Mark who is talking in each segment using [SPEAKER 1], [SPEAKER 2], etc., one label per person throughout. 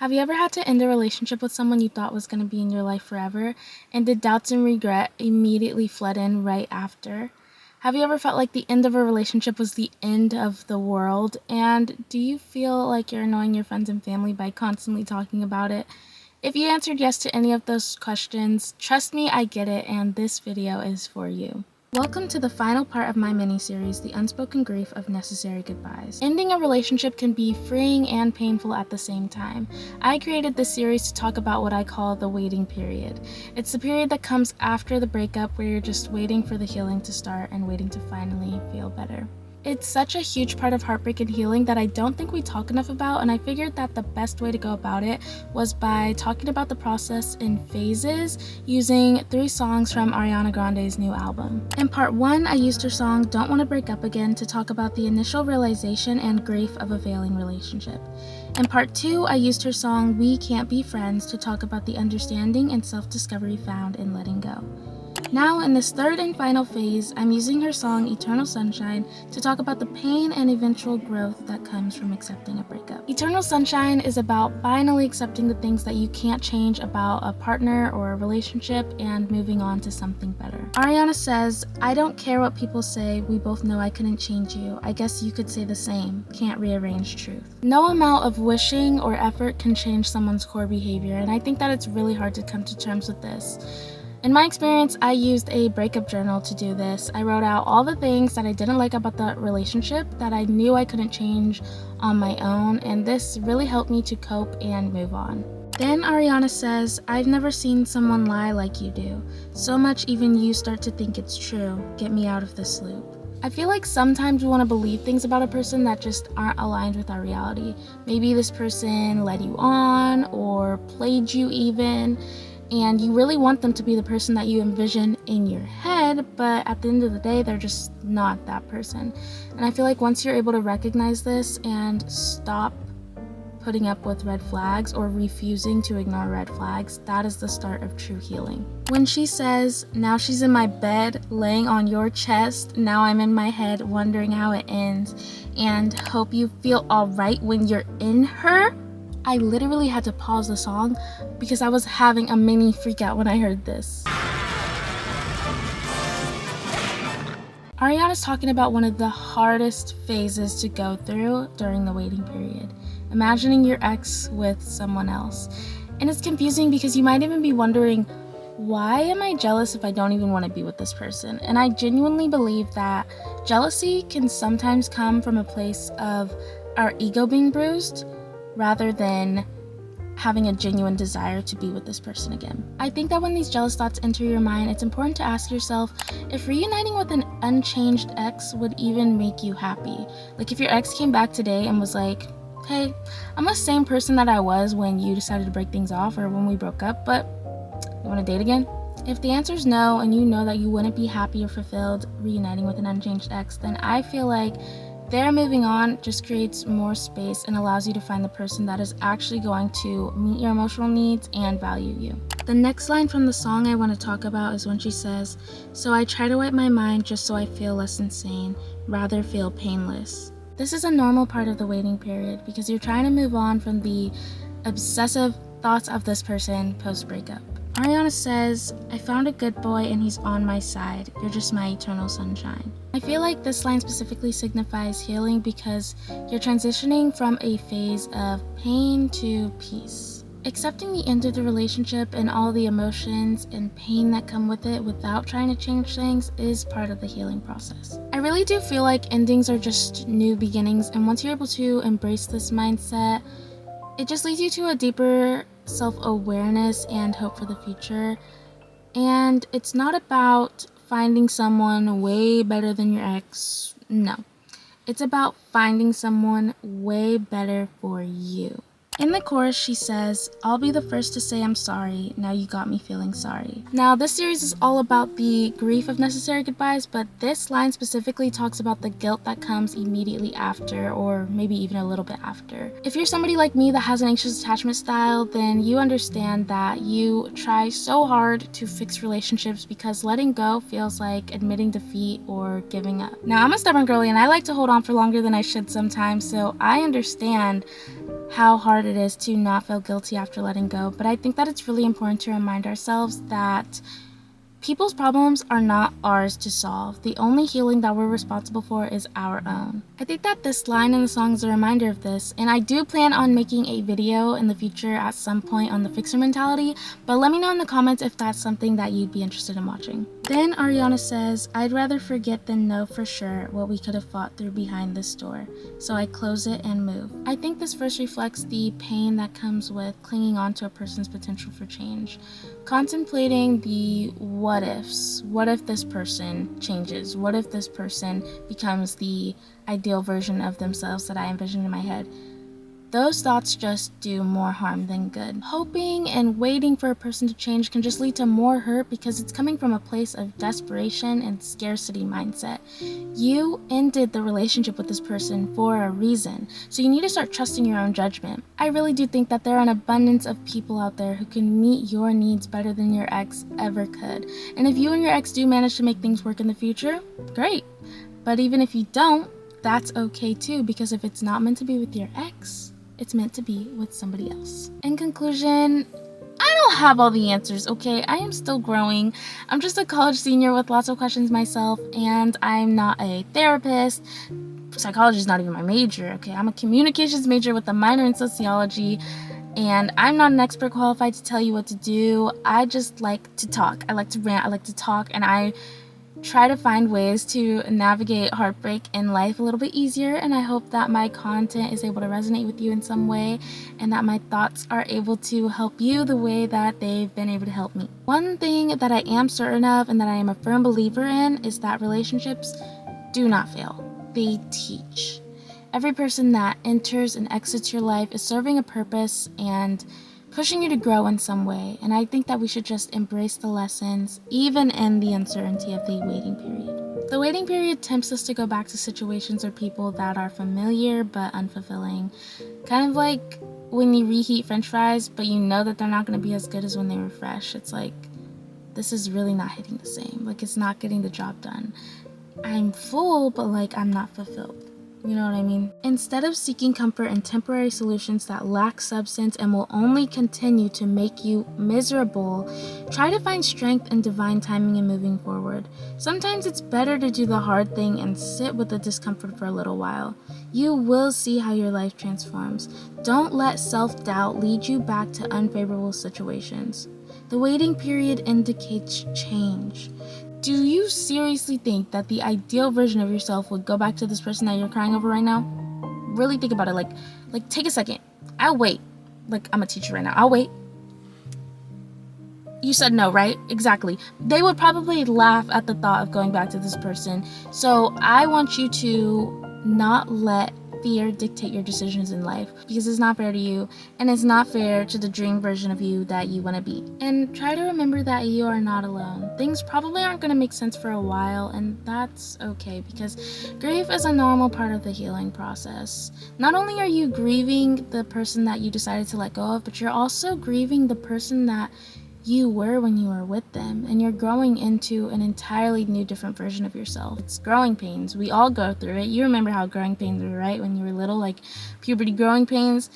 [SPEAKER 1] Have you ever had to end a relationship with someone you thought was going to be in your life forever, and did doubts and regret immediately flood in right after? Have you ever felt like the end of a relationship was the end of the world, and do you feel like you're annoying your friends and family by constantly talking about it? If you answered yes to any of those questions, trust me, I get it, and this video is for you. Welcome to the final part of my mini-series, The Unspoken Grief of Necessary Goodbyes. Ending a relationship can be freeing and painful at the same time. I created this series to talk about what I call the waiting period. It's the period that comes after the breakup where you're just waiting for the healing to start and waiting to finally feel better. It's such a huge part of heartbreak and healing that I don't think we talk enough about, and I figured that the best way to go about it was by talking about the process in phases using 3 songs from Ariana Grande's new album. In part 1, I used her song Don't Wanna Break Up Again to talk about the initial realization and grief of a failing relationship. In part 2, I used her song We Can't Be Friends to talk about the understanding and self-discovery found in letting go. Now, in this third and final phase, I'm using her song Eternal Sunshine to talk about the pain and eventual growth that comes from accepting a breakup. Eternal Sunshine is about finally accepting the things that you can't change about a partner or a relationship and moving on to something better. Ariana says, I don't care what people say, we both know I couldn't change you. I guess you could say the same, can't rearrange truth. No amount of wishing or effort can change someone's core behavior, and I think that it's really hard to come to terms with this. In my experience, I used a breakup journal to do this. I wrote out all the things that I didn't like about the relationship that I knew I couldn't change on my own, and this really helped me to cope and move on. Then Ariana says, I've never seen someone lie like you do. So much even you start to think it's true. Get me out of this loop. I feel like sometimes we want to believe things about a person that just aren't aligned with our reality. Maybe this person led you on or played you even, and you really want them to be the person that you envision in your head, but at the end of the day, they're just not that person. And I feel like once you're able to recognize this and stop putting up with red flags or refusing to ignore red flags, that is the start of true healing. When she says, now she's in my bed, laying on your chest, now I'm in my head, wondering how it ends, and hope you feel alright when you're in her, I literally had to pause the song because I was having a mini freak out when I heard this. Ariana's talking about one of the hardest phases to go through during the waiting period, imagining your ex with someone else. And it's confusing because you might even be wondering, why am I jealous if I don't even want to be with this person? And I genuinely believe that jealousy can sometimes come from a place of our ego being bruised, rather than having a genuine desire to be with this person again. I think that when these jealous thoughts enter your mind, it's important to ask yourself if reuniting with an unchanged ex would even make you happy. Like if your ex came back today and was like, hey, I'm the same person that I was when you decided to break things off or when we broke up, but you want to date again? If the answer is no, and you know that you wouldn't be happy or fulfilled reuniting with an unchanged ex, then I feel like their moving on just creates more space and allows you to find the person that is actually going to meet your emotional needs and value you. The next line from the song I want to talk about is when she says, so I try to wipe my mind just so I feel less insane, rather feel painless. This is a normal part of the waiting period because you're trying to move on from the obsessive thoughts of this person post-breakup. Ariana says, I found a good boy and he's on my side. You're just my eternal sunshine. I feel like this line specifically signifies healing because you're transitioning from a phase of pain to peace. Accepting the end of the relationship and all the emotions and pain that come with it without trying to change things is part of the healing process. I really do feel like endings are just new beginnings, and once you're able to embrace this mindset, it just leads you to a deeper self-awareness and hope for the future. And it's not about finding someone way better than your ex. No. It's about finding someone way better for you. In the chorus, she says, I'll be the first to say I'm sorry, now you got me feeling sorry. Now, this series is all about the grief of necessary goodbyes, but this line specifically talks about the guilt that comes immediately after, or maybe even a little bit after. If you're somebody like me that has an anxious attachment style, then you understand that you try so hard to fix relationships because letting go feels like admitting defeat or giving up. Now, I'm a stubborn girly and I like to hold on for longer than I should sometimes, so I understand how hard it is to not feel guilty after letting go, but I think that it's really important to remind ourselves that people's problems are not ours to solve. The only healing that we're responsible for is our own. I think that this line in the song is a reminder of this, and I do plan on making a video in the future at some point on the fixer mentality, but let me know in the comments if that's something that you'd be interested in watching. Then Ariana says, I'd rather forget than know for sure what we could have fought through behind this door, so I close it and move. I think this verse reflects the pain that comes with clinging on to a person's potential for change. Contemplating the what ifs. What if this person changes? What if this person becomes the ideal version of themselves that I envision in my head? Those thoughts just do more harm than good. Hoping and waiting for a person to change can just lead to more hurt because it's coming from a place of desperation and scarcity mindset. You ended the relationship with this person for a reason, so you need to start trusting your own judgment. I really do think that there are an abundance of people out there who can meet your needs better than your ex ever could. And if you and your ex do manage to make things work in the future, great. But even if you don't, that's okay too, because if it's not meant to be with your ex, it's meant to be with somebody else. In conclusion, I don't have all the answers, okay? I am still growing. I'm just a college senior with lots of questions myself, and I'm not a therapist. Psychology is not even my major, okay? I'm a communications major with a minor in sociology, and I'm not an expert qualified to tell you what to do. I just like to talk. I like to rant. I like to talk, and I try to find ways to navigate heartbreak in life a little bit easier, and I hope that my content is able to resonate with you in some way and that my thoughts are able to help you the way that they've been able to help me. One thing that I am certain of and that I am a firm believer in is that relationships do not fail. They teach. Every person that enters and exits your life is serving a purpose and pushing you to grow in some way, and I think that we should just embrace the lessons, even in the uncertainty of the waiting period. The waiting period tempts us to go back to situations or people that are familiar but unfulfilling. Kind of like when you reheat french fries, but you know that they're not going to be as good as when they were fresh. It's like, this is really not hitting the same. Like, it's not getting the job done. I'm full, but like, I'm not fulfilled. You know what I mean? Instead of seeking comfort in temporary solutions that lack substance and will only continue to make you miserable, try to find strength in divine timing and moving forward. Sometimes it's better to do the hard thing and sit with the discomfort for a little while. You will see how your life transforms. Don't let self-doubt lead you back to unfavorable situations. The waiting period indicates change. Do you seriously think that the ideal version of yourself would go back to this person that you're crying over right now? Really think about it. Like take a second. I'll wait. Like, I'm a teacher right now. I'll wait. You said no, right? Exactly. They would probably laugh at the thought of going back to this person. So I want you to not let fear dictate your decisions in life, because it's not fair to you and it's not fair to the dream version of you that you want to be. And try to remember that you are not alone. Things probably aren't going to make sense for a while, and that's okay, because grief is a normal part of the healing process. Not only are you grieving the person that you decided to let go of, but you're also grieving the person that you were when you were with them, and you're growing into an entirely new, different version of yourself. It's growing pains. We all go through it. You remember how growing pains were, right? When you were little, like puberty growing pains.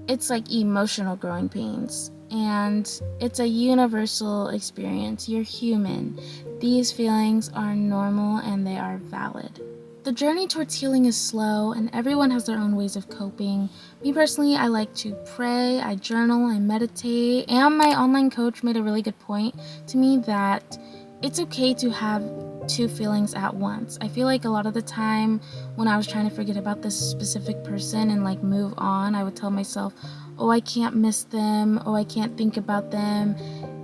[SPEAKER 1] It's like emotional growing pains, and it's a universal experience. You're human. These feelings are normal and they are valid. The journey towards healing is slow, and everyone has their own ways of coping. Me personally, I like to pray, I journal, I meditate, and my online coach made a really good point to me that it's okay to have two feelings at once. I feel like a lot of the time when I was trying to forget about this specific person and like move on, I would tell myself, oh, I can't miss them, oh, I can't think about them.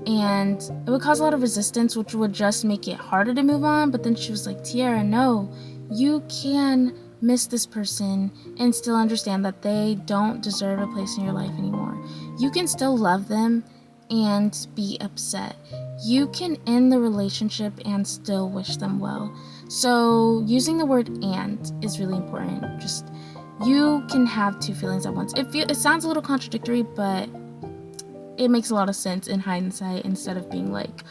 [SPEAKER 1] And it would cause a lot of resistance, which would just make it harder to move on. But then she was like, Tiara, no, you can miss this person and still understand that they don't deserve a place in your life anymore. You can still love them and be upset. You can end the relationship and still wish them well. So using the word "and" is really important. Just, you can have two feelings at once. It sounds a little contradictory, but it makes a lot of sense in hindsight, instead of being like,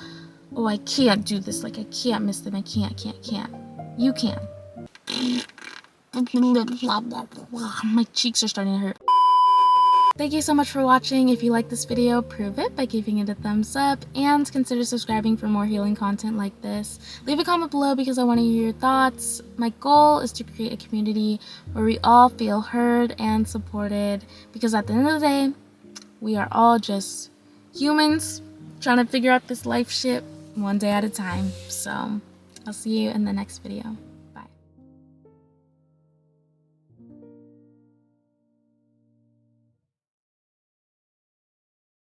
[SPEAKER 1] oh, I can't do this, like I can't miss them, I can't. You can. My cheeks are starting to hurt. Thank you so much for watching. If you like this video, prove it by giving it a thumbs up and consider subscribing for more healing content like this. Leave a comment below because I want to hear your thoughts. My goal is to create a community where we all feel heard and supported, because at the end of the day, we are all just humans trying to figure out this life shit one day at a time. So I'll see you in the next video.